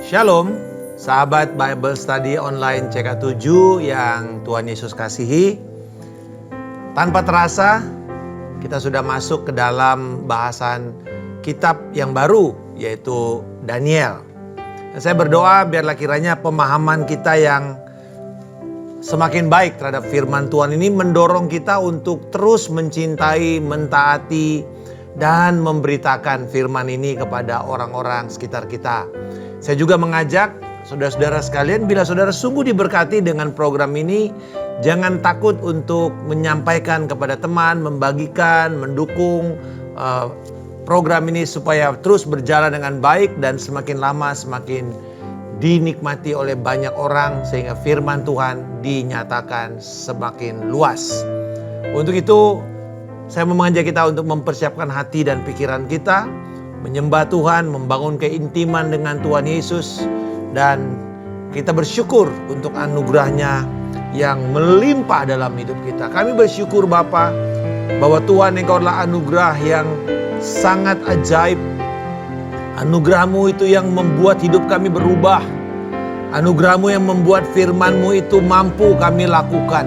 Shalom, sahabat Bible Study Online CK7 yang Tuhan Yesus kasihi. Tanpa terasa, kita sudah masuk ke dalam bahasan kitab yang baru, yaitu Daniel. Dan saya berdoa biarlah kiranya pemahaman kita yang semakin baik terhadap firman Tuhan ini mendorong kita untuk terus mencintai, mentaati, dan memberitakan firman ini kepada orang-orang sekitar kita. Saya juga mengajak saudara-saudara sekalian, bila saudara sungguh diberkati dengan program ini, jangan takut untuk menyampaikan kepada teman, membagikan, mendukung program ini supaya terus berjalan dengan baik dan semakin lama semakin dinikmati oleh banyak orang sehingga firman Tuhan dinyatakan semakin luas. Untuk itu, saya mau mengajak kita untuk mempersiapkan hati dan pikiran kita, menyembah Tuhan, membangun keintiman dengan Tuhan Yesus, dan kita bersyukur untuk anugerahnya yang melimpah dalam hidup kita. Kami bersyukur Bapa bahwa Tuhan Engkau adalah anugerah yang sangat ajaib. Anugerah-Mu itu yang membuat hidup kami berubah. Anugerah-Mu yang membuat firman-Mu itu mampu kami lakukan.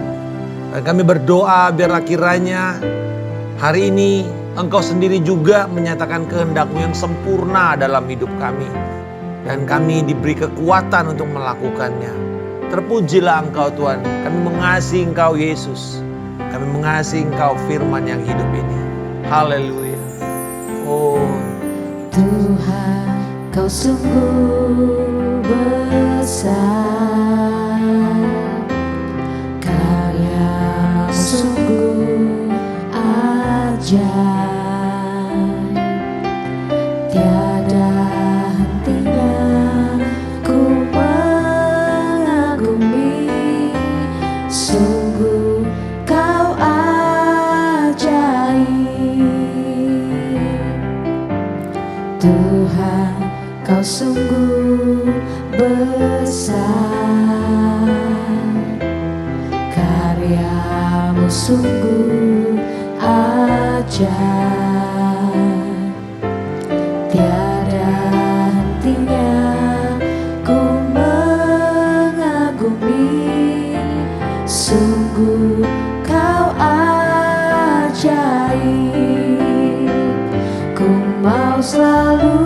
Dan kami berdoa biarlah kiranya hari ini Engkau sendiri juga menyatakan kehendak-Mu yang sempurna dalam hidup kami. Dan kami diberi kekuatan untuk melakukannya. Terpujilah Engkau Tuhan. Kami mengasihi Engkau Yesus. Kami mengasihi Engkau firman yang hidup ini. Haleluya. Oh Tuhan, Kau sungguh besar, karya-Mu sungguh ajaib. Tiada hentinya ku mengagumi, sungguh Kau ajaib. Tuhan, Kau sungguh besar, karya-Mu sungguh ajaib. Tiada hentinya ku mengagumi, sungguh Kau ajaib. Ku mau selalu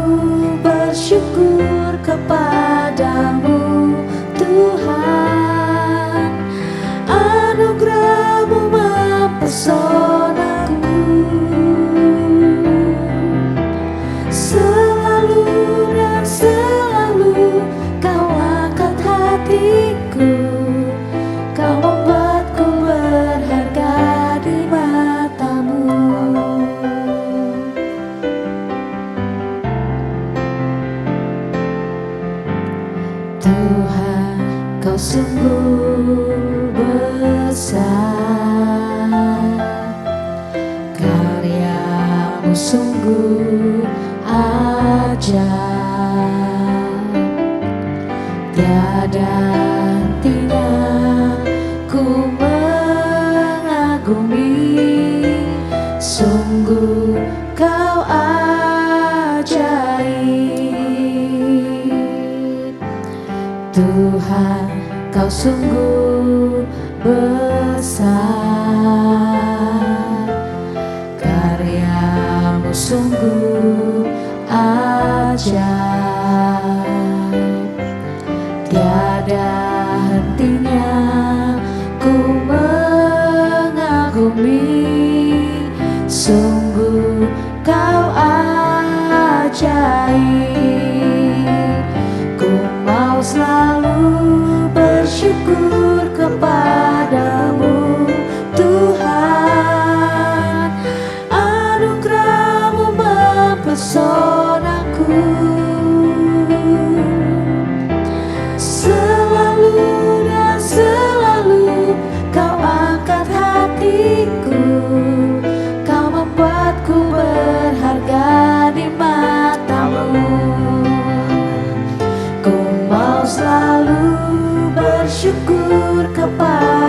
bersyukur kepadamu Tuhan, anugerah-Mu mempesonaku. Selalu dan selalu Kau angkat hatiku, Kau membuatku berharga di mata-Mu. Tuhan, Kau sungguh besar, karya-Mu sungguh ajaib. Tiada hentinya ku mengagumi, sungguh Kau ajaib. Tuhan, Kau sungguh besar, karya-Mu sungguh ajaib. Tiada hentinya ku mengagumi, sungguh Kau ajaib. Ku mau selalu bersyukur kepadamu Tuhan, anugerah-Mu mempesonaku. Selalu dan selalu Kau angkat hatiku, Kau membuatku berharga di mata-Mu. Ku mau selalu bersyukur kepada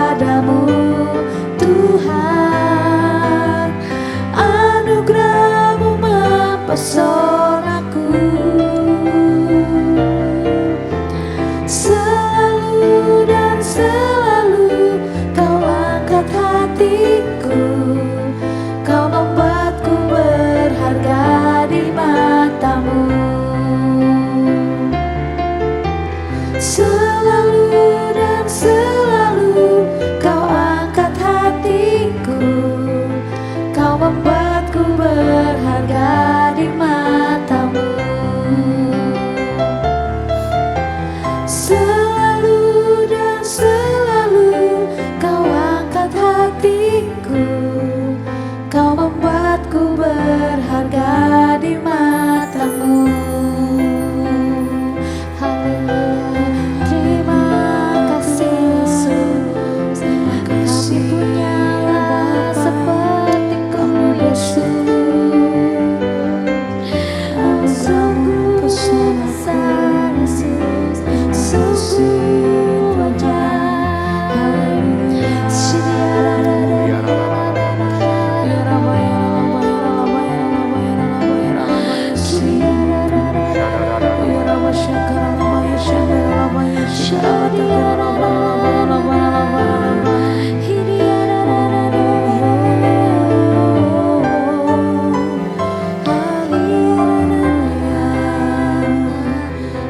Selalu dan selalu kau angkat hatiku, kau membuatku berharga di matamu. Selalu dan selalu kau angkat hatiku, kau membuatku berharga di matamu. Haleluya, terima kasih Yesus. Kami punyalah seperti Kau Yesus. Sungguh besar Yesus, sungguh wajah. Haleluya.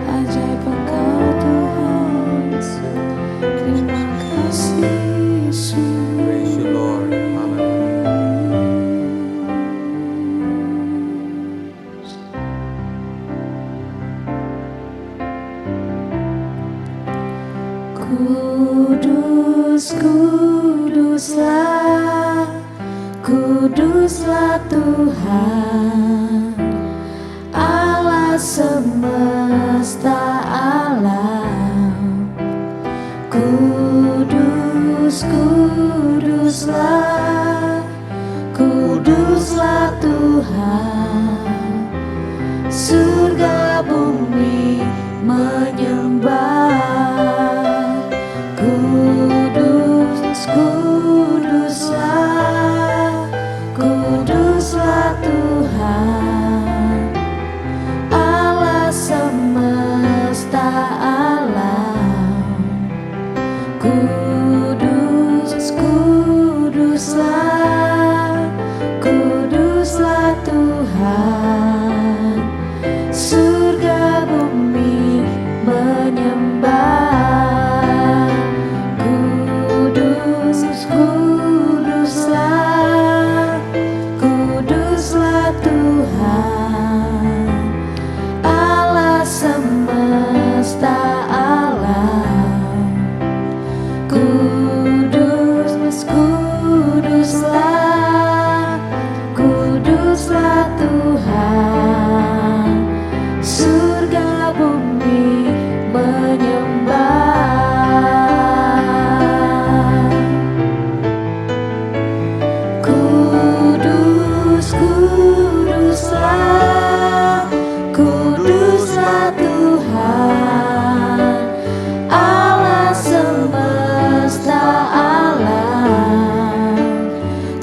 Ajaib Engkau Tuhan, terima kasih Yesus. Praise you Lord. Hallelujah. Kudus, kuduslah, kuduslah Tuhan, Allah semesta alam. Kudus, kuduslah, kuduslah Tuhan, surga bumi menyembah. Kudus, kuduslah, kuduslah Tuhan, Allah semesta alam. Kudus, kuduslah, kuduslah Tuhan, surga bumi menyembah. Kudus, kuduslah, kuduslah Tuhan, Allah semesta alam. Kudus, kuduslah, kuduslah Tuhan, surga bumi menyembah. Kudus, kuduslah, kuduslah Tuhan, Allah semesta alam.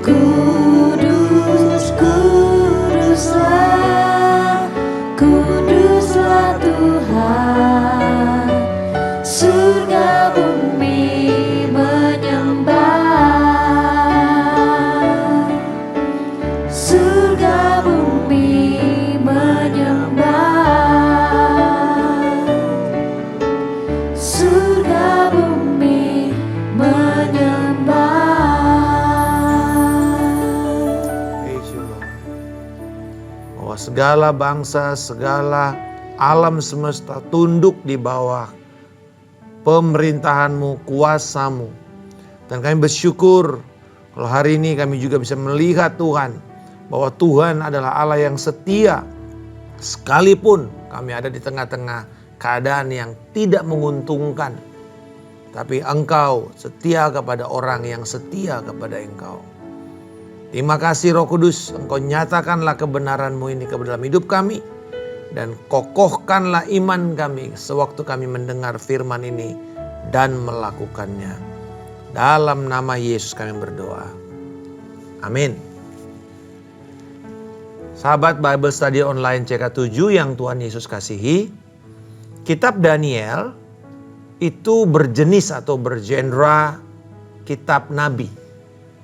Kudus, kuduslah, kuduslah Tuhan, surga bumi menyembah. Surga bumi menyembah. Surga bumi menyembah. Praise you Lord. Bahwa segala bangsa, segala alam semesta tunduk di bawah pemerintahan-Mu, kuasa-Mu. Dan kami bersyukur kalau hari ini kami juga bisa melihat Tuhan, bahwa Tuhan adalah Allah yang setia. Sekalipun kami ada di tengah-tengah keadaan yang tidak menguntungkan, tapi Engkau setia kepada orang yang setia kepada Engkau. Terima kasih Roh Kudus, Engkau nyatakanlah kebenaran-Mu ini ke dalam hidup kami, dan kokohkanlah iman kami sewaktu kami mendengar firman ini dan melakukannya. Dalam nama Yesus kami berdoa. Amin. Sahabat Bible Study Online CK7 yang Tuhan Yesus kasihi, kitab Daniel itu berjenis atau bergenre kitab nabi.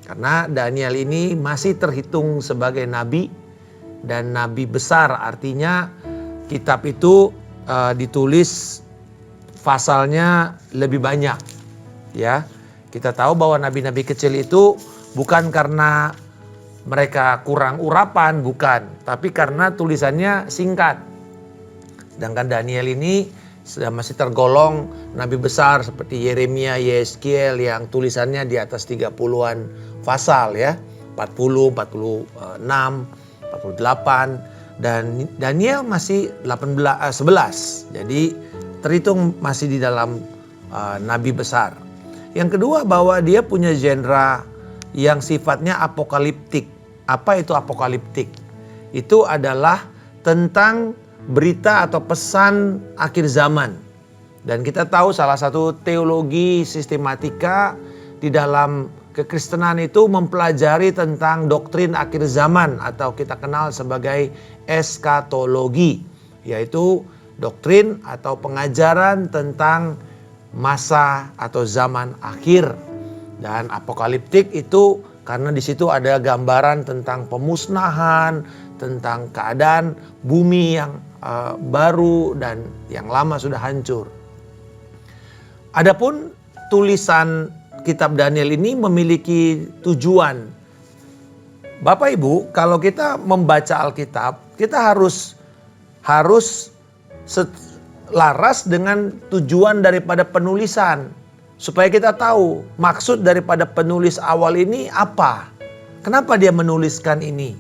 Karena Daniel ini masih terhitung sebagai nabi dan nabi besar, artinya kitab itu ditulis pasalnya lebih banyak. Ya, kita tahu bahwa nabi-nabi kecil itu bukan karena mereka kurang urapan, bukan, tapi karena tulisannya singkat. Sedangkan Daniel ini masih tergolong nabi besar seperti Yeremia, Yeskiel yang tulisannya di atas 30-an pasal ya. 40, 46, 48 dan Daniel masih 11. Jadi terhitung masih di dalam nabi besar. Yang kedua bahwa dia punya genre yang sifatnya apokaliptik. Apa itu apokaliptik? Itu adalah tentang berita atau pesan akhir zaman. Dan kita tahu salah satu teologi sistematika di dalam kekristenan itu mempelajari tentang doktrin akhir zaman atau kita kenal sebagai eskatologi, yaitu doktrin atau pengajaran tentang masa atau zaman akhir. Dan apokaliptik itu karena di situ ada gambaran tentang pemusnahan, tentang keadaan bumi yang baru dan yang lama sudah hancur. Adapun tulisan kitab Daniel ini memiliki tujuan. Bapak Ibu, kalau kita membaca Alkitab, kita harus laras dengan tujuan daripada penulisan. Supaya kita tahu maksud daripada penulis awal ini apa. Kenapa dia menuliskan ini?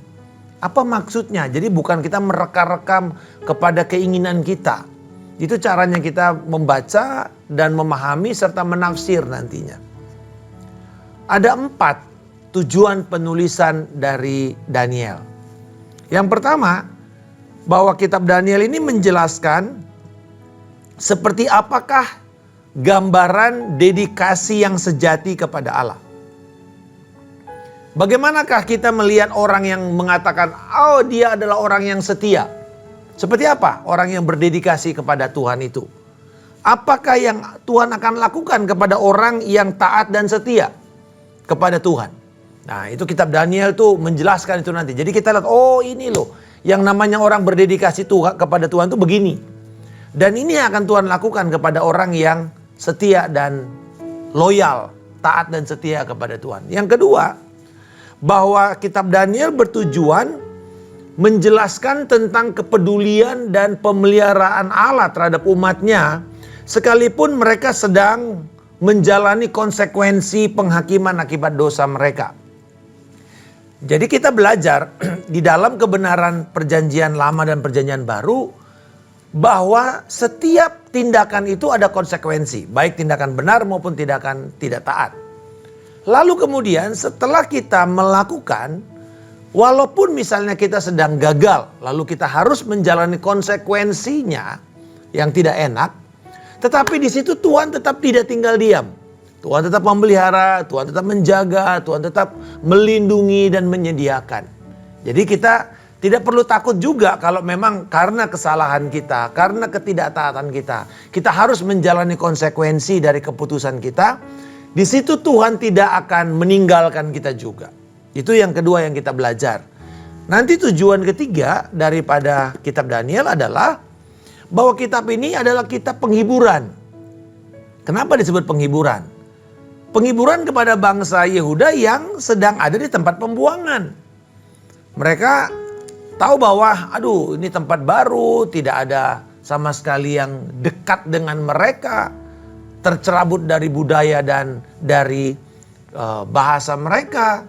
Apa maksudnya? Jadi bukan kita mereka-rekam kepada keinginan kita. Itu caranya kita membaca dan memahami serta menafsir nantinya. Ada 4 tujuan penulisan dari Daniel. Yang pertama, bahwa kitab Daniel ini menjelaskan seperti apakah gambaran dedikasi yang sejati kepada Allah. Bagaimanakah kita melihat orang yang mengatakan, oh dia adalah orang yang setia. Seperti apa orang yang berdedikasi kepada Tuhan itu? Apakah yang Tuhan akan lakukan kepada orang yang taat dan setia kepada Tuhan? Nah itu kitab Daniel tuh menjelaskan itu nanti. Jadi kita lihat, oh ini loh yang namanya orang berdedikasi kepada Tuhan itu begini. Dan ini akan Tuhan lakukan kepada orang yang setia dan loyal, taat dan setia kepada Tuhan. Yang kedua, bahwa kitab Daniel bertujuan menjelaskan tentang kepedulian dan pemeliharaan Allah terhadap umatnya, sekalipun mereka sedang menjalani konsekuensi penghakiman akibat dosa mereka. Jadi kita belajar di dalam kebenaran perjanjian lama dan perjanjian baru, bahwa setiap tindakan itu ada konsekuensi, baik tindakan benar maupun tindakan tidak taat. Lalu kemudian setelah kita melakukan, walaupun misalnya kita sedang gagal, lalu kita harus menjalani konsekuensinya yang tidak enak, tetapi di situ Tuhan tetap tidak tinggal diam. Tuhan tetap memelihara, Tuhan tetap menjaga, Tuhan tetap melindungi dan menyediakan. Jadi kita tidak perlu takut juga kalau memang karena kesalahan kita, karena ketidaktaatan kita harus menjalani konsekuensi dari keputusan kita. Di situ Tuhan tidak akan meninggalkan kita juga. Itu yang kedua yang kita belajar. Nanti tujuan ketiga daripada kitab Daniel adalah bahwa kitab ini adalah kitab penghiburan. Kenapa disebut penghiburan? Penghiburan kepada bangsa Yehuda yang sedang ada di tempat pembuangan. Mereka tahu bahwa aduh ini tempat baru, tidak ada sama sekali yang dekat dengan mereka. Tercerabut dari budaya dan dari bahasa mereka.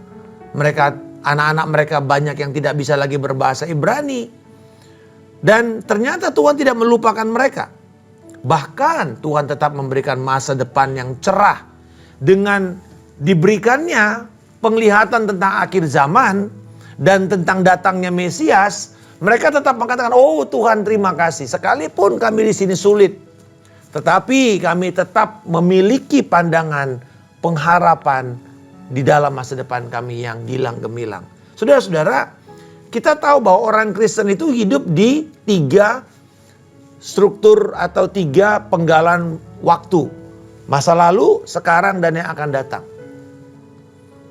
Anak-anak mereka banyak yang tidak bisa lagi berbahasa Ibrani. Dan ternyata Tuhan tidak melupakan mereka. Bahkan Tuhan tetap memberikan masa depan yang cerah. Dengan diberikannya penglihatan tentang akhir zaman dan tentang datangnya Mesias, mereka tetap mengatakan, oh Tuhan terima kasih. Sekalipun kami di sini sulit, tetapi kami tetap memiliki pandangan pengharapan di dalam masa depan kami yang gilang gemilang. Saudara-saudara, kita tahu bahwa orang Kristen itu hidup di 3 struktur atau 3 penggalan waktu. Masa lalu, sekarang, dan yang akan datang.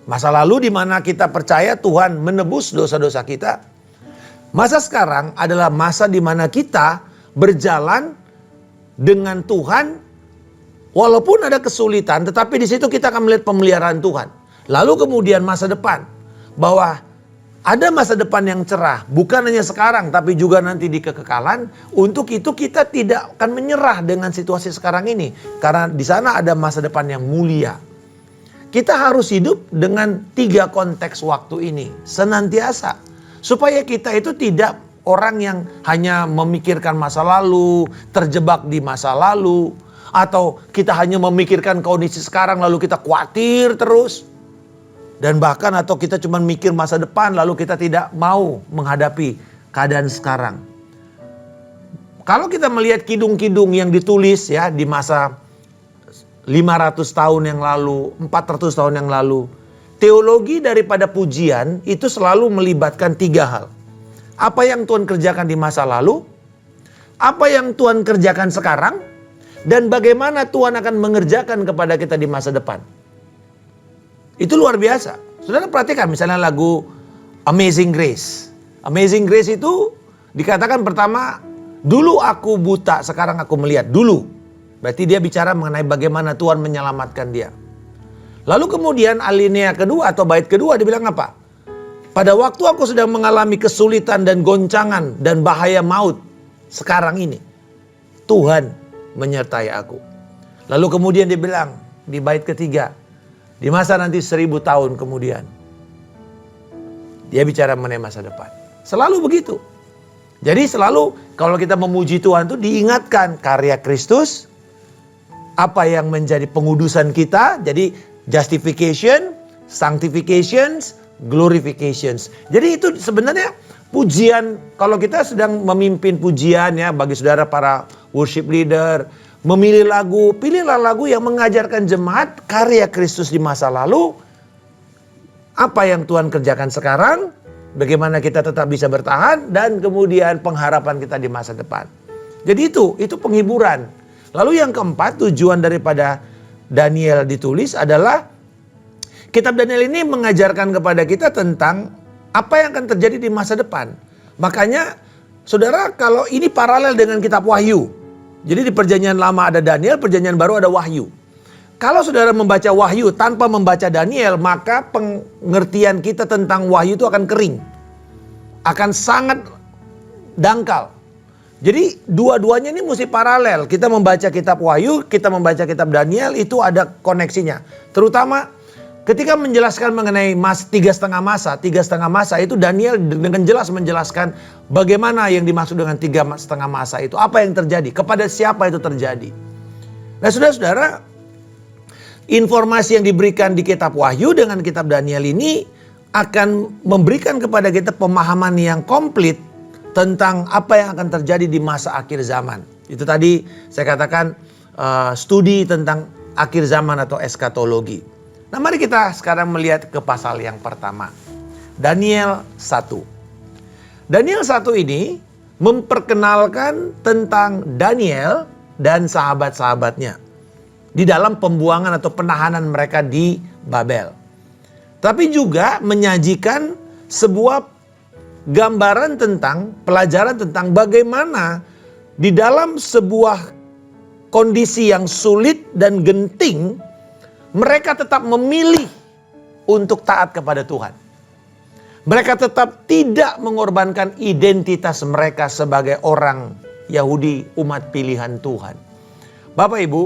Masa lalu di mana kita percaya Tuhan menebus dosa-dosa kita. Masa sekarang adalah masa di mana kita berjalan dengan Tuhan Walaupun ada kesulitan, tetapi di situ kita akan melihat pemeliharaan Tuhan. Lalu kemudian masa depan, bahwa ada masa depan yang cerah, bukan hanya sekarang, tapi juga nanti di kekekalan. Untuk itu kita tidak akan menyerah dengan situasi sekarang ini, karena di sana ada masa depan yang mulia. Kita harus hidup dengan 3 konteks waktu ini senantiasa, supaya kita itu tidak orang yang hanya memikirkan masa lalu, terjebak di masa lalu, atau kita hanya memikirkan kondisi sekarang lalu kita khawatir terus. Dan bahkan atau kita cuma mikir masa depan lalu kita tidak mau menghadapi keadaan sekarang. Kalau kita melihat kidung-kidung yang ditulis ya di masa 500 tahun yang lalu, 400 tahun yang lalu, teologi daripada pujian itu selalu melibatkan 3 hal. Apa yang Tuhan kerjakan di masa lalu, apa yang Tuhan kerjakan sekarang, dan bagaimana Tuhan akan mengerjakan kepada kita di masa depan. Itu luar biasa. Saudara perhatikan misalnya lagu Amazing Grace. Amazing Grace itu dikatakan pertama, dulu aku buta, sekarang aku melihat. Dulu. Berarti dia bicara mengenai bagaimana Tuhan menyelamatkan dia. Lalu kemudian alinea kedua atau bait kedua dibilang apa? Pada waktu aku sedang mengalami kesulitan dan goncangan dan bahaya maut sekarang ini, Tuhan menyertai aku. Lalu kemudian dia bilang di bait ketiga, di masa nanti 1000 tahun kemudian, dia bicara mengenai masa depan. Selalu begitu. Jadi selalu kalau kita memuji Tuhan itu diingatkan karya Kristus, apa yang menjadi pengudusan kita, jadi justification, sanctifications, glorifications. Jadi itu sebenarnya pujian, kalau kita sedang memimpin pujian ya bagi saudara para worship leader, memilih lagu, pilihlah lagu yang mengajarkan jemaat karya Kristus di masa lalu, apa yang Tuhan kerjakan sekarang, bagaimana kita tetap bisa bertahan, dan kemudian pengharapan kita di masa depan. Jadi itu penghiburan. Lalu yang keempat, tujuan daripada Daniel ditulis adalah kitab Daniel ini mengajarkan kepada kita tentang apa yang akan terjadi di masa depan. Makanya saudara, kalau ini paralel dengan kitab Wahyu. Jadi di perjanjian lama ada Daniel, perjanjian baru ada Wahyu. Kalau saudara membaca Wahyu tanpa membaca Daniel, maka pengertian kita tentang Wahyu itu akan kering. Akan sangat dangkal. Jadi dua-duanya ini mesti paralel. Kita membaca kitab Wahyu, kita membaca kitab Daniel, itu ada koneksinya. Terutama ketika menjelaskan mengenai 3,5 masa. 3,5 masa itu Daniel dengan jelas menjelaskan bagaimana yang dimaksud dengan 3,5 masa itu. Apa yang terjadi, kepada siapa itu terjadi. Nah saudara-saudara, informasi yang diberikan di kitab Wahyu dengan kitab Daniel ini akan memberikan kepada kita pemahaman yang komplit tentang apa yang akan terjadi di masa akhir zaman. Itu tadi saya katakan studi tentang akhir zaman atau eskatologi. Nah mari kita sekarang melihat ke pasal yang pertama. Daniel 1. Daniel 1 ini memperkenalkan tentang Daniel dan sahabat-sahabatnya di dalam pembuangan atau penahanan mereka di Babel. Tapi juga menyajikan sebuah gambaran tentang, pelajaran tentang bagaimana di dalam sebuah kondisi yang sulit dan genting, mereka tetap memilih untuk taat kepada Tuhan. Mereka tetap tidak mengorbankan identitas mereka sebagai orang Yahudi, umat pilihan Tuhan. Bapak Ibu,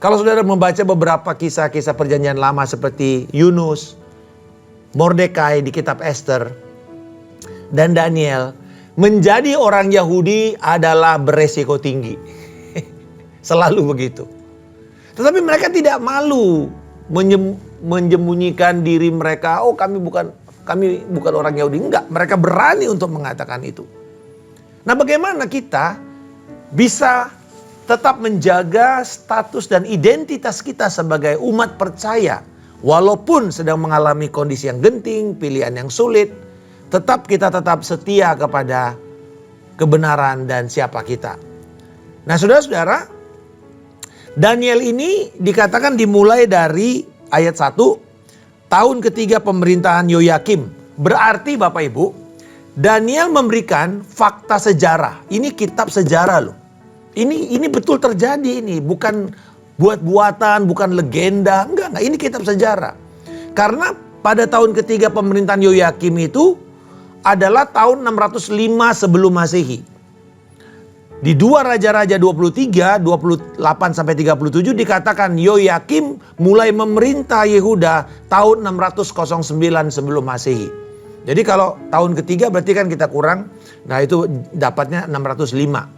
kalau saudara membaca beberapa kisah-kisah perjanjian lama seperti Yunus, Mordekai di kitab Esther, dan Daniel, menjadi orang Yahudi adalah beresiko tinggi. Selalu begitu. Tetapi mereka tidak malu menyembunyikan diri mereka. Oh kami bukan orang Yahudi. Enggak, mereka berani untuk mengatakan itu. Nah bagaimana kita bisa tetap menjaga status dan identitas kita sebagai umat percaya. Walaupun sedang mengalami kondisi yang genting, pilihan yang sulit. Kita tetap setia kepada kebenaran dan siapa kita. Nah saudara-saudara, Daniel ini dikatakan dimulai dari ayat 1, tahun ketiga pemerintahan Yoyakim. Berarti Bapak Ibu, Daniel memberikan fakta sejarah. Ini kitab sejarah loh. Ini betul terjadi ini, bukan buat-buatan, bukan legenda. Enggak, ini kitab sejarah. Karena pada tahun ketiga pemerintahan Yoyakim itu adalah tahun 605 sebelum Masehi. Di 2 Raja-Raja 23, 28 sampai 37 dikatakan Yoyakim mulai memerintah Yehuda tahun 609 sebelum Masehi. Jadi kalau tahun ketiga berarti kan kita kurang, nah itu dapatnya 605.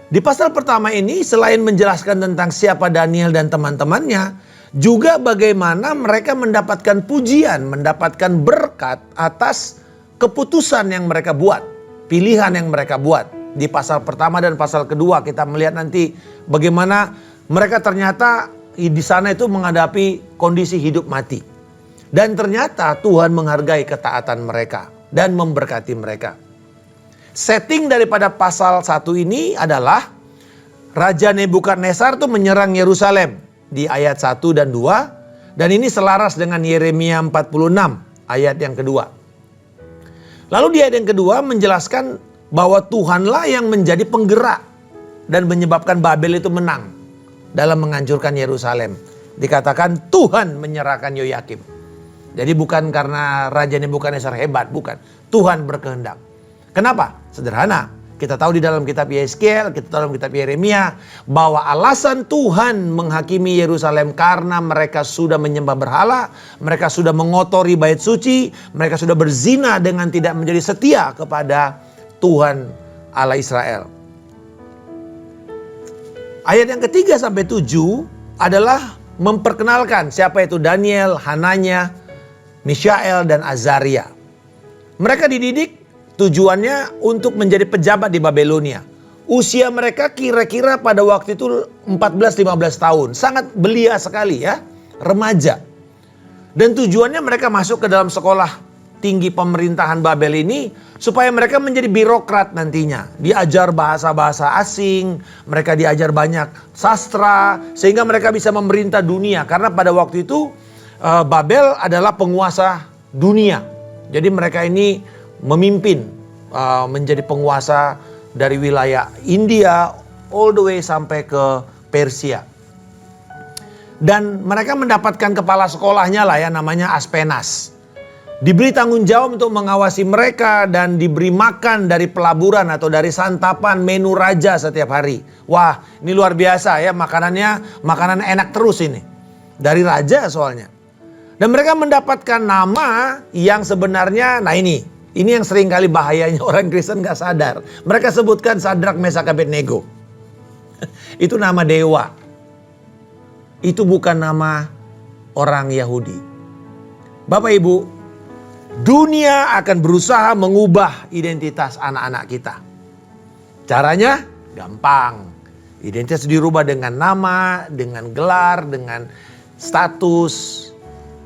Di pasal pertama ini selain menjelaskan tentang siapa Daniel dan teman-temannya, juga bagaimana mereka mendapatkan pujian, mendapatkan berkat atas keputusan yang mereka buat, pilihan yang mereka buat. Di pasal pertama dan pasal kedua kita melihat nanti bagaimana mereka ternyata di sana itu menghadapi kondisi hidup mati. Dan ternyata Tuhan menghargai ketaatan mereka dan memberkati mereka. Setting daripada pasal 1 ini adalah Raja Nebukadnezar itu menyerang Yerusalem di ayat 1 dan 2. Dan ini selaras dengan Yeremia 46 ayat yang kedua. Lalu di ayat yang kedua menjelaskan bahwa Tuhanlah yang menjadi penggerak dan menyebabkan Babel itu menang dalam menghancurkan Yerusalem. Dikatakan Tuhan menyerahkan Yoyakim. Jadi bukan karena Raja Nebukadnezar hebat, bukan. Tuhan berkehendak. Kenapa? Sederhana. Kita tahu di dalam kitab Yeskiel, kita tahu dalam kitab Yeremia bahwa alasan Tuhan menghakimi Yerusalem karena mereka sudah menyembah berhala, mereka sudah mengotori bait suci, mereka sudah berzina dengan tidak menjadi setia kepada Tuhan Allah Israel. Ayat yang ketiga sampai 7 adalah memperkenalkan siapa itu Daniel, Hananya, Mishael dan Azaria. Mereka dididik tujuannya untuk menjadi pejabat di Babelonia. Usia mereka kira-kira pada waktu itu 14-15 tahun. Sangat belia sekali ya, remaja. Dan tujuannya mereka masuk ke dalam sekolah tinggi pemerintahan Babel ini supaya mereka menjadi birokrat nantinya. Diajar bahasa-bahasa asing, mereka diajar banyak sastra sehingga mereka bisa memerintah dunia. Karena pada waktu itu Babel adalah penguasa dunia. Jadi mereka ini memimpin menjadi penguasa dari wilayah India all the way sampai ke Persia. Dan mereka mendapatkan kepala sekolahnya lah ya, namanya Aspenas. Diberi tanggung jawab untuk mengawasi mereka dan diberi makan dari pelaburan atau dari santapan menu raja setiap hari. Wah, ini luar biasa ya, makanan enak terus ini. Dari raja soalnya. Dan mereka mendapatkan nama yang sebenarnya, nah ini yang sering kali bahayanya orang Kristen gak sadar. Mereka sebutkan Sadrak, Mesak, Abednego. Itu nama dewa. Itu bukan nama orang Yahudi. Bapak Ibu, dunia akan berusaha mengubah identitas anak-anak kita. Caranya gampang. Identitas dirubah dengan nama, dengan gelar, dengan status.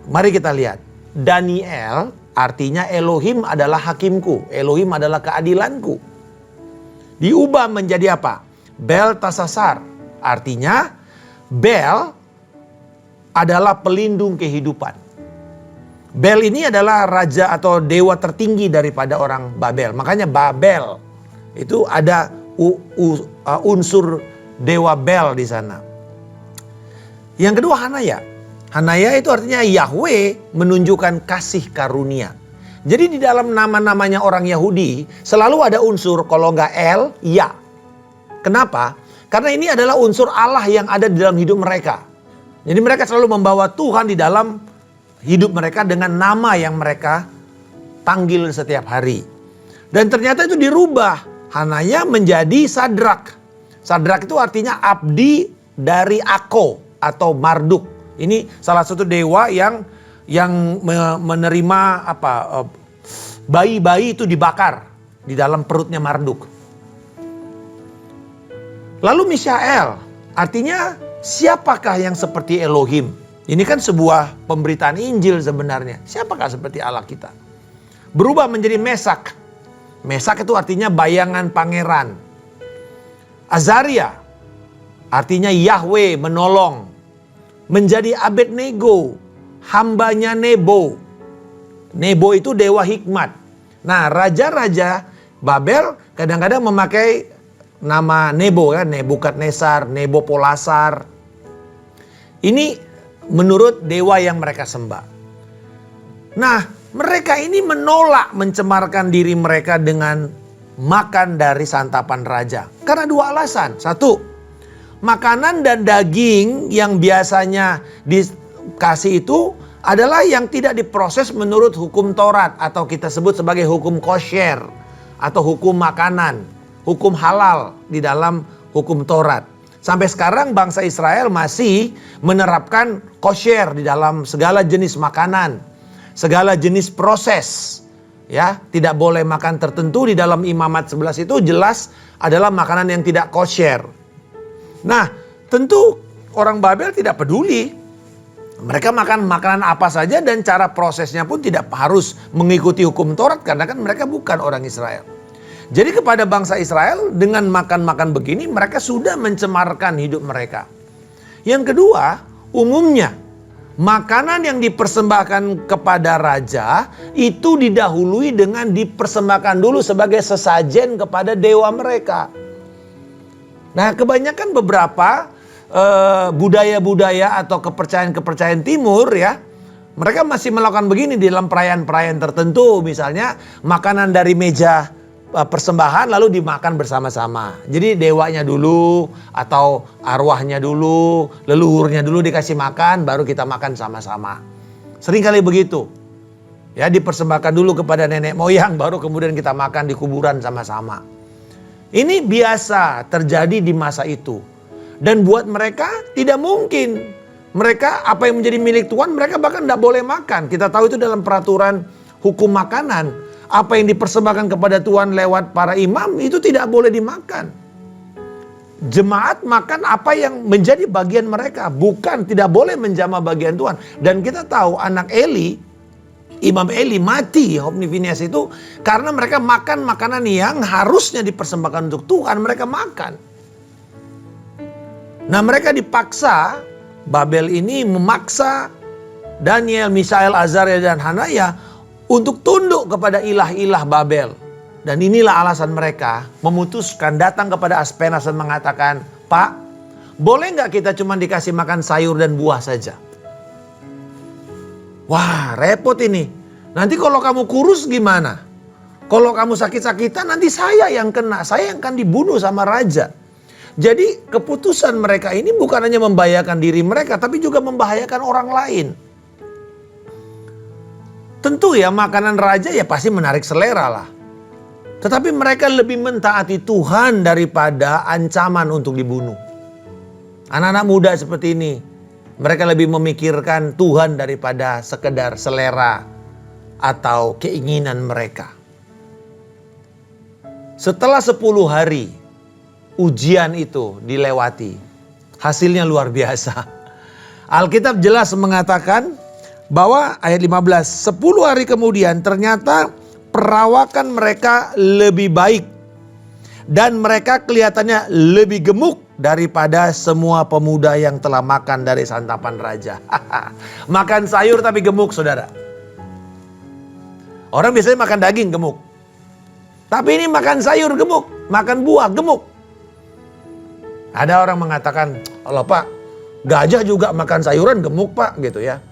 Mari kita lihat. Daniel artinya Elohim adalah hakimku. Elohim adalah keadilanku. Diubah menjadi apa? Beltasasar. Artinya Bel adalah pelindung kehidupan. Bel ini adalah raja atau dewa tertinggi daripada orang Babel. Makanya Babel itu ada unsur dewa Bel di sana. Yang kedua Hanaya. Hanaya itu artinya Yahweh menunjukkan kasih karunia. Jadi di dalam nama-namanya orang Yahudi selalu ada unsur kalau nggak El, Ya. Kenapa? Karena ini adalah unsur Allah yang ada di dalam hidup mereka. Jadi mereka selalu membawa Tuhan di dalam hidup mereka dengan nama yang mereka panggil setiap hari. Dan ternyata itu dirubah. Hanaya menjadi Sadrak. Sadrak itu artinya abdi dari Ako atau Marduk. Ini salah satu dewa yang menerima bayi-bayi itu dibakar di dalam perutnya Marduk. Lalu Mishael artinya siapakah yang seperti Elohim? Ini kan sebuah pemberitaan Injil sebenarnya. Siapakah seperti Allah kita? Berubah menjadi Mesak. Mesak itu artinya bayangan pangeran. Azaria artinya Yahweh menolong. Menjadi Abednego, hambanya Nebo. Nebo itu dewa hikmat. Nah, raja-raja Babel kadang-kadang memakai nama Nebo kan, Nebukadnezar, Nebopolasar. Ini menurut dewa yang mereka sembah. Nah, mereka ini menolak mencemarkan diri mereka dengan makan dari santapan raja. Karena dua alasan. Satu, makanan dan daging yang biasanya dikasih itu adalah yang tidak diproses menurut hukum Taurat atau kita sebut sebagai hukum kosher atau hukum makanan, hukum halal di dalam hukum Taurat. Sampai sekarang bangsa Israel masih menerapkan kosher di dalam segala jenis makanan, segala jenis proses. Ya, tidak boleh makan tertentu di dalam Imamat 11 itu jelas adalah makanan yang tidak kosher. Nah, tentu orang Babel tidak peduli. Mereka makan makanan apa saja dan cara prosesnya pun tidak harus mengikuti hukum Taurat karena kan mereka bukan orang Israel. Jadi kepada bangsa Israel dengan makan-makan begini mereka sudah mencemarkan hidup mereka. Yang kedua, umumnya makanan yang dipersembahkan kepada raja itu didahului dengan dipersembahkan dulu sebagai sesajen kepada dewa mereka. Nah, kebanyakan beberapa budaya-budaya atau kepercayaan-kepercayaan timur ya, mereka masih melakukan begini di dalam perayaan-perayaan tertentu. Misalnya makanan dari meja persembahan lalu dimakan bersama-sama. Jadi dewanya dulu atau arwahnya dulu, leluhurnya dulu dikasih makan, baru kita makan sama-sama. Seringkali begitu. Ya, dipersembahkan dulu kepada nenek moyang, baru kemudian kita makan di kuburan sama-sama. Ini biasa terjadi di masa itu. Dan buat mereka tidak mungkin. Mereka apa yang menjadi milik Tuhan mereka bahkan tidak boleh makan. Kita tahu itu dalam peraturan hukum makanan. Apa yang dipersembahkan kepada Tuhan lewat para imam itu tidak boleh dimakan. Jemaat makan apa yang menjadi bagian mereka. Bukan tidak boleh menjamah bagian Tuhan. Dan kita tahu anak Eli, Imam Eli mati Hofni Phinehas itu karena mereka makan makanan yang harusnya dipersembahkan untuk Tuhan. Mereka makan. Nah, mereka dipaksa, Babel ini memaksa Daniel, Misael, Azaria dan Hanaya untuk tunduk kepada ilah-ilah Babel. Dan inilah alasan mereka memutuskan datang kepada Aspenas dan mengatakan, "Pak, boleh nggak kita cuma dikasih makan sayur dan buah saja?" Wah, repot ini. Nanti kalau kamu kurus gimana? Kalau kamu sakit-sakitan nanti saya yang kena, saya yang akan dibunuh sama raja. Jadi keputusan mereka ini bukan hanya membahayakan diri mereka, tapi juga membahayakan orang lain. Tentu ya makanan raja ya pasti menarik selera lah. Tetapi mereka lebih mentaati Tuhan daripada ancaman untuk dibunuh. Anak-anak muda seperti ini, mereka lebih memikirkan Tuhan daripada sekedar selera atau keinginan mereka. Setelah 10 hari, ujian itu dilewati. Hasilnya luar biasa. Alkitab jelas mengatakan bahwa ayat 15, 10 hari kemudian ternyata perawakan mereka lebih baik. Dan mereka kelihatannya lebih gemuk daripada semua pemuda yang telah makan dari santapan raja. Makan sayur tapi gemuk, saudara. Orang biasanya makan daging gemuk. Tapi ini makan sayur gemuk, makan buah gemuk. Ada orang mengatakan, "Allah Pak, gajah juga makan sayuran gemuk Pak," gitu ya.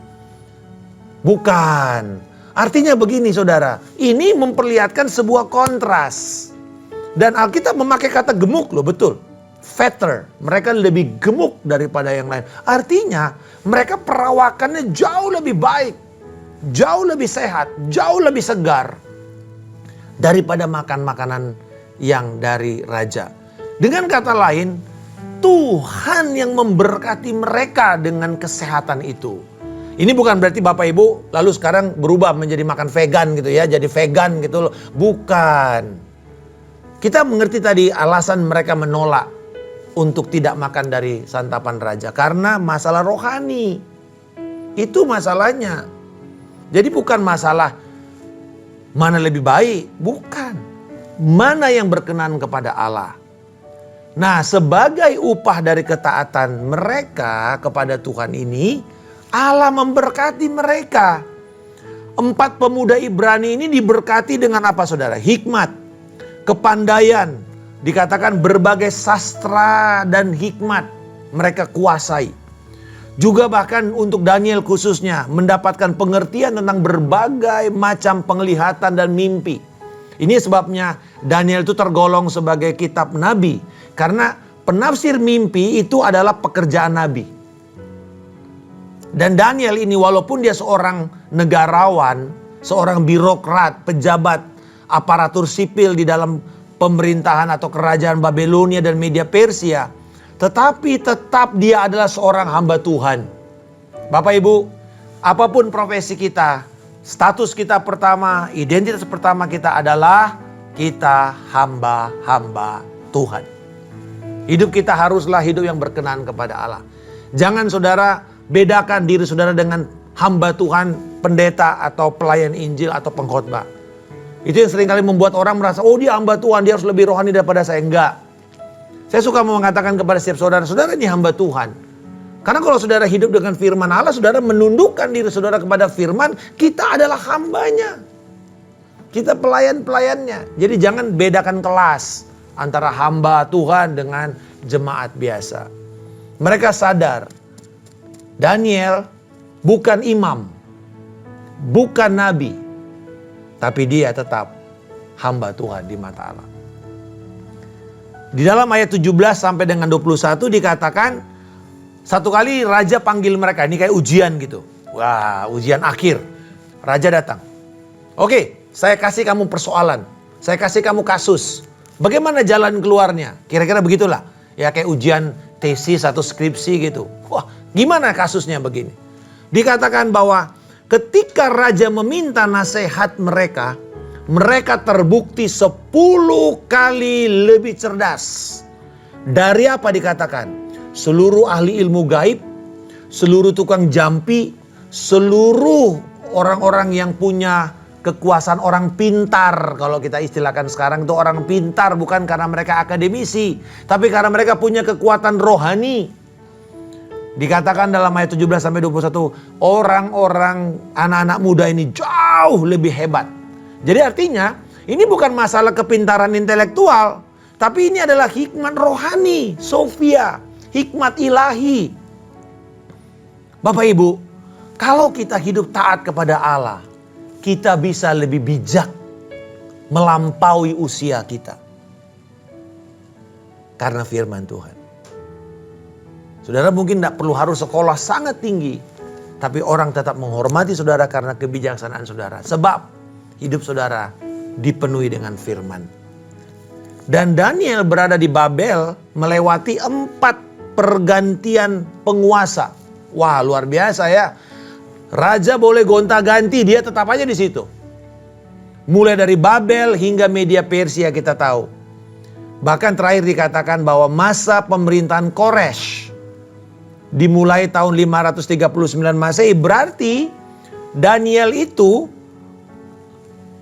Bukan. Artinya begini saudara, ini memperlihatkan sebuah kontras. Dan Alkitab memakai kata gemuk loh, betul. Fatter, mereka lebih gemuk daripada yang lain. Artinya mereka perawakannya jauh lebih baik, jauh lebih sehat, jauh lebih segar daripada makan makanan yang dari raja. Dengan kata lain, Tuhan yang memberkati mereka dengan kesehatan itu. Ini bukan berarti Bapak Ibu lalu sekarang berubah menjadi makan vegan gitu ya. Jadi vegan gitu loh. Bukan. Kita mengerti tadi alasan mereka menolak untuk tidak makan dari santapan raja. Karena masalah rohani. Itu masalahnya. Jadi bukan masalah mana lebih baik. Bukan. Mana yang berkenan kepada Allah. Nah, sebagai upah dari ketaatan mereka kepada Tuhan ini, Allah memberkati mereka. 4 pemuda Ibrani ini diberkati dengan apa saudara? Hikmat, kepandaian, Dikatakan berbagai sastra dan hikmat mereka kuasai. Juga bahkan untuk Daniel khususnya mendapatkan pengertian tentang berbagai macam penglihatan dan mimpi. Ini sebabnya Daniel itu tergolong sebagai kitab nabi. Karena penafsir mimpi itu adalah pekerjaan nabi. Dan Daniel ini walaupun dia seorang negarawan, seorang birokrat, pejabat, aparatur sipil di dalam pemerintahan atau kerajaan Babelonia dan Media Persia, tetapi tetap dia adalah seorang hamba Tuhan. Bapak Ibu, apapun profesi kita, status kita pertama, identitas pertama kita adalah kita hamba-hamba Tuhan. Hidup kita haruslah hidup yang berkenan kepada Allah. Jangan saudara bedakan diri saudara dengan hamba Tuhan, pendeta atau pelayan Injil atau pengkhotbah. Itu yang seringkali membuat orang merasa, oh dia hamba Tuhan, dia harus lebih rohani daripada saya. Enggak. Saya suka mengatakan kepada setiap saudara, saudara ini hamba Tuhan. Karena kalau saudara hidup dengan firman Allah, saudara menundukkan diri saudara kepada firman, kita adalah hambanya. Kita pelayan-pelayannya. Jadi jangan bedakan kelas antara hamba Tuhan dengan jemaat biasa. Mereka sadar, Daniel bukan imam, bukan nabi, tapi dia tetap hamba Tuhan di mata Allah. Di dalam ayat 17 sampai dengan 21 dikatakan, satu kali raja panggil mereka, ini kayak ujian gitu. Wah, ujian akhir. Raja datang. Oke, saya kasih kamu persoalan. Saya kasih kamu kasus. Bagaimana jalan keluarnya? Kira-kira begitulah. Ya kayak ujian tesis atau skripsi gitu. Wah, gimana kasusnya begini? Dikatakan bahwa ketika raja meminta nasihat mereka, mereka terbukti 10 kali lebih cerdas. Dari apa dikatakan? Seluruh ahli ilmu gaib, seluruh tukang jampi, seluruh orang-orang yang punya kekuasaan orang pintar. Kalau kita istilahkan sekarang itu orang pintar bukan karena mereka akademisi, tapi karena mereka punya kekuatan rohani. Dikatakan dalam ayat 17 sampai 21, orang-orang anak-anak muda ini jauh lebih hebat. Jadi artinya ini bukan masalah kepintaran intelektual, tapi ini adalah hikmat rohani, Sofia, hikmat ilahi. Bapak Ibu, kalau kita hidup taat kepada Allah, kita bisa lebih bijak melampaui usia kita. Karena firman Tuhan. Saudara mungkin tidak perlu harus sekolah sangat tinggi, tapi orang tetap menghormati saudara karena kebijaksanaan saudara. Sebab hidup saudara dipenuhi dengan firman. Dan Daniel berada di Babel melewati 4 pergantian penguasa. Wah, luar biasa ya. Raja boleh gonta-ganti, dia tetap aja di situ. Mulai dari Babel hingga Media Persia kita tahu. Bahkan terakhir dikatakan bahwa masa pemerintahan Koresh dimulai tahun 539 Masehi. Berarti Daniel itu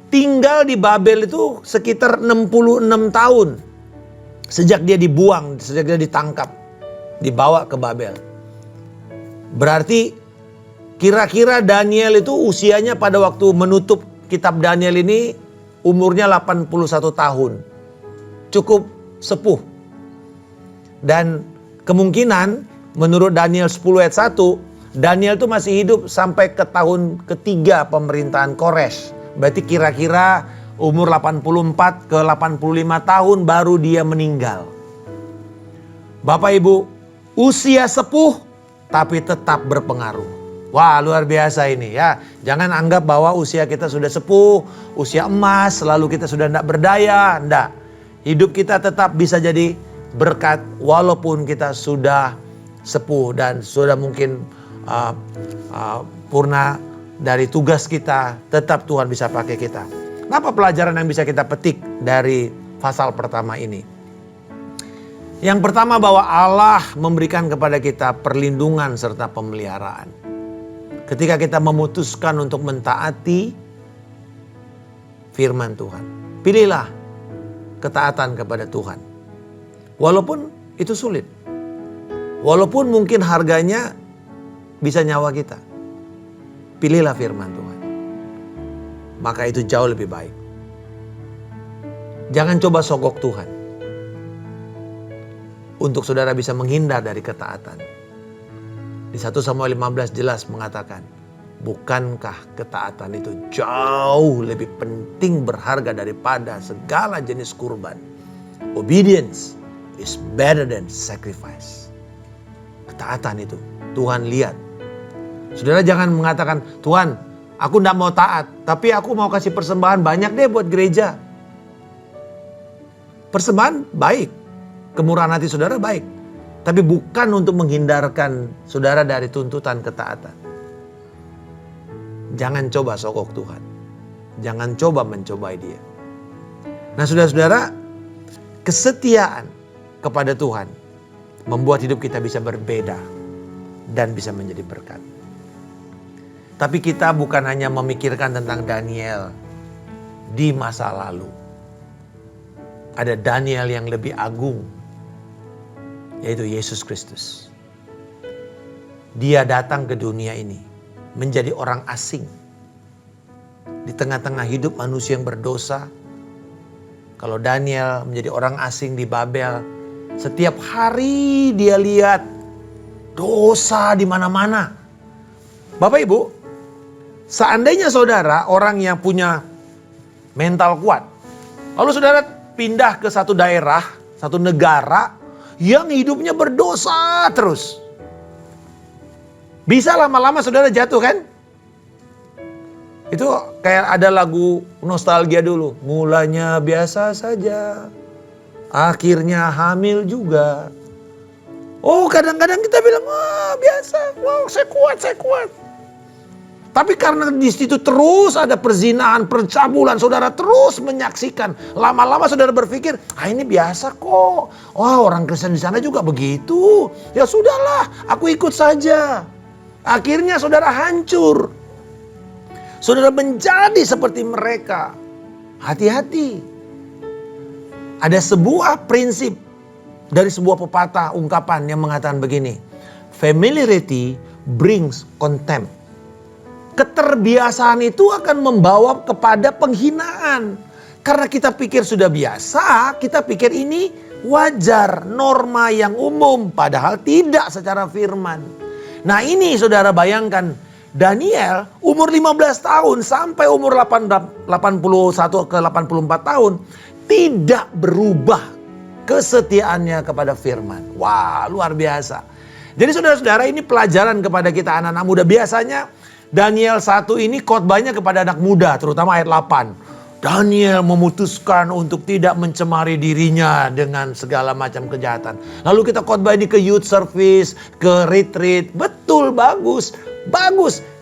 tinggal di Babel itu sekitar 66 tahun. Sejak dia dibuang, sejak dia ditangkap, dibawa ke Babel. Berarti kira-kira Daniel itu usianya pada waktu menutup kitab Daniel ini umurnya 81 tahun. Cukup sepuh. Dan kemungkinan menurut Daniel 10 ayat 1, Daniel itu masih hidup sampai ke tahun ketiga pemerintahan Koresh. Berarti kira-kira umur 84 ke 85 tahun baru dia meninggal. Bapak Ibu, usia sepuh tapi tetap berpengaruh. Wah, luar biasa ini ya. Jangan anggap bahwa usia kita sudah sepuh, usia emas, lalu kita sudah tidak berdaya. Tidak. Hidup kita tetap bisa jadi berkat walaupun kita sudah sepuh dan sudah mungkin purna dari tugas kita, tetap Tuhan bisa pakai kita. Apa pelajaran yang bisa kita petik dari pasal pertama ini? Yang pertama bahwa Allah memberikan kepada kita perlindungan serta pemeliharaan. Ketika kita memutuskan untuk mentaati firman Tuhan. Pilihlah ketaatan kepada Tuhan. Walaupun itu sulit. Walaupun mungkin harganya bisa nyawa kita. Pilihlah firman Tuhan. Maka itu jauh lebih baik. Jangan coba sogok Tuhan. untuk saudara bisa menghindar dari ketaatan. Di 1 Samuel 15 jelas mengatakan, bukankah ketaatan itu jauh lebih penting berharga daripada segala jenis kurban? Obedience is better than sacrifice. Ketaatan itu Tuhan lihat. Saudara jangan mengatakan, Tuhan aku tidak mau taat, tapi aku mau kasih persembahan banyak deh buat gereja. Persembahan baik, kemurahan hati saudara baik, tapi bukan untuk menghindarkan saudara dari tuntutan ketaatan. Jangan coba sokok Tuhan. Jangan coba mencobai dia. Nah saudara-saudara, kesetiaan kepada Tuhan membuat hidup kita bisa berbeda dan bisa menjadi berkat. Tapi kita bukan hanya memikirkan tentang Daniel di masa lalu. Ada Daniel yang lebih agung, yaitu Yesus Kristus. Dia datang ke dunia ini menjadi orang asing. Di tengah-tengah hidup manusia yang berdosa. Kalau Daniel menjadi orang asing di Babel, setiap hari dia lihat dosa di mana-mana. Bapak Ibu, seandainya saudara orang yang punya mental kuat, lalu saudara pindah ke satu daerah, satu negara yang hidupnya berdosa terus. Bisa lama-lama saudara jatuh kan? Itu kayak ada lagu nostalgia dulu. Mulanya biasa saja, akhirnya hamil juga. Oh kadang-kadang kita bilang, wah biasa, wah saya kuat. Tapi karena di situ terus ada perzinahan, percabulan, saudara terus menyaksikan. Lama-lama saudara berpikir, ini biasa kok. Wah orang Kristen di sana juga begitu. Ya sudahlah, aku ikut saja. Akhirnya saudara hancur. Saudara menjadi seperti mereka. Hati-hati. Ada sebuah prinsip dari sebuah pepatah ungkapan yang mengatakan begini. Familiarity brings contempt. Keterbiasaan itu akan membawa kepada penghinaan. Karena kita pikir sudah biasa, kita pikir ini wajar, norma yang umum. Padahal tidak secara firman. Nah ini saudara bayangkan, Daniel umur 15 tahun sampai umur 81 ke 84 tahun tidak berubah kesetiaannya kepada firman. Wah luar biasa. Jadi saudara-saudara ini pelajaran kepada kita anak-anak muda. Biasanya Daniel 1 ini khotbahnya kepada anak muda, terutama ayat 8. Daniel memutuskan untuk tidak mencemari dirinya dengan segala macam kejahatan. Lalu kita khotbah ini ke youth service, ke retreat. Betul, bagus.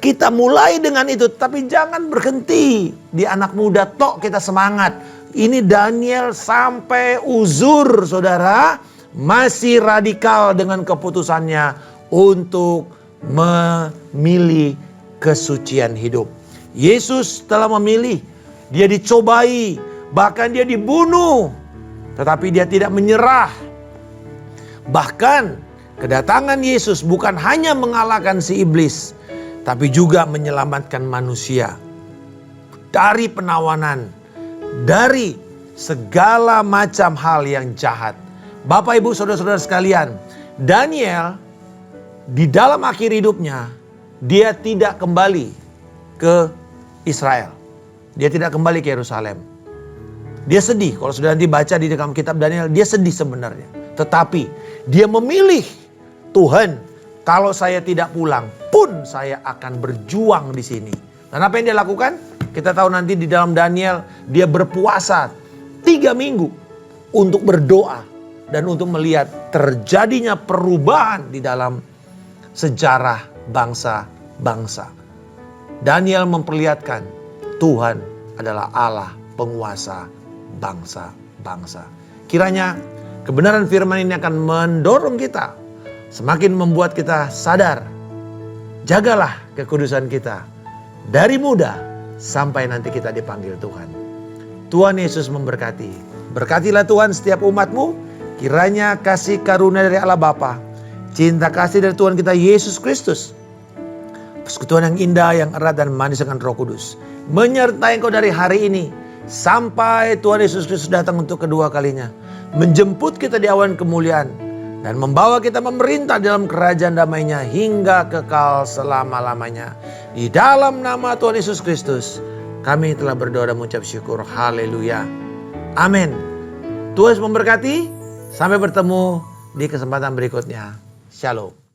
Kita mulai dengan itu, tapi jangan berhenti. Di anak muda tok kita semangat. Ini Daniel sampai uzur, saudara. Masih radikal dengan keputusannya untuk memilih kesucian hidup. Yesus telah memilih, dia dicobai, bahkan dia dibunuh, tetapi dia tidak menyerah. Bahkan kedatangan Yesus bukan hanya mengalahkan si iblis, tapi juga menyelamatkan manusia dari penawanan, dari segala macam hal yang jahat. Bapak Ibu saudara-saudara sekalian, Daniel di dalam akhir hidupnya dia tidak kembali ke Israel. Dia tidak kembali ke Yerusalem. Dia sedih. Kalau sudah nanti baca di dalam kitab Daniel, dia sedih sebenarnya. Tetapi dia memilih, Tuhan, kalau saya tidak pulang pun saya akan berjuang di sini. Dan apa yang dia lakukan? Kita tahu nanti di dalam Daniel, dia berpuasa 3 minggu untuk berdoa dan untuk melihat terjadinya perubahan di dalam sejarah bangsa-bangsa. Daniel memperlihatkan Tuhan adalah Allah penguasa bangsa-bangsa. Kiranya kebenaran firman ini akan mendorong kita, semakin membuat kita sadar. Jagalah kekudusan kita dari muda sampai nanti kita dipanggil Tuhan. Tuhan Yesus memberkati. Berkatilah Tuhan setiap umat-Mu. Kiranya kasih karunia dari Allah Bapa, cinta kasih dari Tuhan kita Yesus Kristus, persekutuan yang indah, yang erat dan manis dengan Roh Kudus, menyertai engkau dari hari ini sampai Tuhan Yesus Kristus datang untuk kedua kalinya, menjemput kita di awan kemuliaan. dan membawa kita memerintah dalam kerajaan damai-Nya hingga kekal selama-lamanya. Di dalam nama Tuhan Yesus Kristus, kami telah berdoa dan mengucap syukur. Haleluya. Amin. Tuhan Yesus memberkati. Sampai bertemu di kesempatan berikutnya. Shalom.